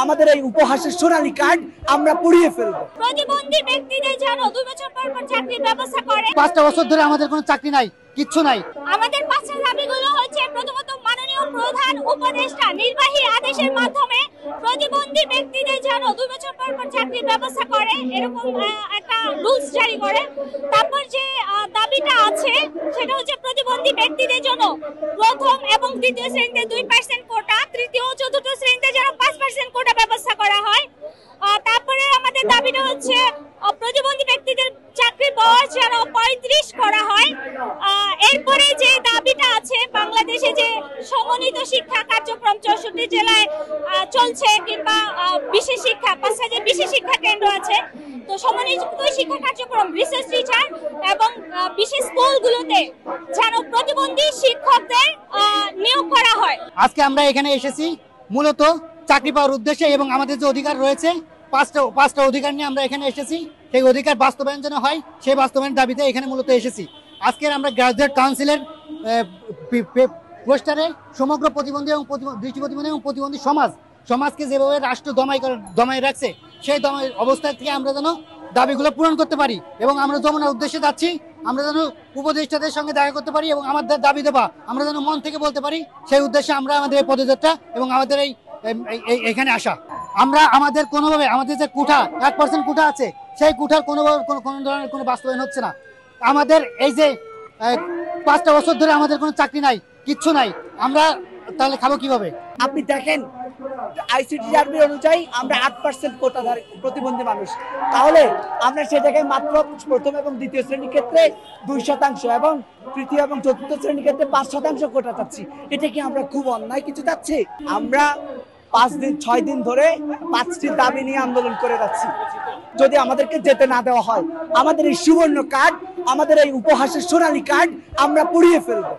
আমাদের এই উপহাসের সোনালী কার্ড আমরা পুড়িয়ে ফেলবো। প্রতিবন্ধী ব্যক্তিদের জন্য 2 বছর পর চাকরির ব্যবস্থা করে। 5টা বছর ধরে আমাদের কোনো চাকরি নাই, কিচ্ছু নাই। আমাদের 5টা দাবিগুলো হচ্ছে, প্রথমত মাননীয় প্রধান উপদেষ্টা নির্বাহী আদেশের মাধ্যমে প্রতিবন্ধী ব্যক্তিদের জন্য 2 বছর পর চাকরির ব্যবস্থা করে, এরকম একটা রুলস জারি করে। তারপর যে দাবিটা আছে সেটা হচ্ছে প্রতিবন্ধী ব্যক্তিদের জন্য প্রথম এবং দ্বিতীয় শ্রেণীতে 2% কোটা, তৃতীয় ও চতুর্থ শ্রেণীতে যেন 5% কোটা ব্যবস্থা করা হয়। তারপরে আমাদের দাবিটা হচ্ছে প্রতিবন্ধী ব্যক্তিদের চাকরি বয়স যেন 35 করা হয়। এরপরে যে দাবিটা আছে, বাংলাদেশে যে সমন্বিত শিক্ষা কার্যক্রম 64 জেলায় চলছে, কিংবা বিশেষ শিক্ষা 5টা যে বিশেষ শিক্ষা কেন্দ্র আছে, তো সমন্বিত শিক্ষা কার্যক্রম রিসার্চ টিচার এবং বিশেষ স্কুলগুলোতে যেন প্রতিবন্ধী শিক্ষকদের নিয়োগ করা হয়। আজকে আমরা এখানে এসেছি মূলত চাকরি পাওয়ার উদ্দেশ্যে, এবং আমাদের যে অধিকার রয়েছে 5টা অধিকার নিয়ে আমরা এখানে এসেছি। সেই অধিকার বাস্তবায়ন যেন হয়, সেই বাস্তবায়নের দাবিতে এখানে মূলত এসেছি। আজকের আমরা গ্রাজুয়েট কাউন্সিলের পোস্টারে সমগ্র প্রতিবন্ধী এবং দৃষ্টি প্রতিবন্ধী এবং প্রতিবন্ধী সমাজকে যেভাবে রাষ্ট্র দমায় রাখছে, সেই দমায় অবস্থা থেকে আমরা যেন দাবিগুলো পূরণ করতে পারি, এবং আমরা যমুনার উদ্দেশ্যে যাচ্ছি, আমরা যেন উপদেষ্টাদের সঙ্গে দেখা করতে পারি এবং আমাদের দাবি দেবা আমরা যেন মন থেকে বলতে পারি, সেই উদ্দেশ্যে আমরা আমাদের এই পদযাত্রা এবং আমাদের এখানে আসা। আমরা আমাদের কোনোভাবে আমাদের যে কোঠা 1% কোঠা আছে, সেই কোঠার কোনো ধরনের কোনো বাস্তবায়ন হচ্ছে না। আমাদের এই যে 5টা বছর ধরে আমাদের কোনো চাকরি নাই, কিচ্ছু নাই, আমরা তাহলে খাবো কিভাবে? আপনি দেখেন আইসিটি অনুযায়ী আমরা 8% কোটাধারী প্রতিবন্ধী মানুষ, তাহলে আমরা সে জায়গায় মাত্র প্রথম এবং দ্বিতীয় শ্রেণীর ক্ষেত্রে 2% এবং তৃতীয় এবং চতুর্থ শ্রেণীর ক্ষেত্রে 5% কোটা চাচ্ছি। এটা কি আমরা খুব অন্যায় কিছু চাচ্ছি? আমরা 6 দিন ধরে 5টি দাবি নিয়ে আন্দোলন করে যাচ্ছি। যদি আমাদেরকে যেতে না দেওয়া হয়, আমাদের এই সুবর্ণ কার্ড, আমাদের এই উপহাসের সোনালী কার্ড আমরা পুড়িয়ে ফেলবো।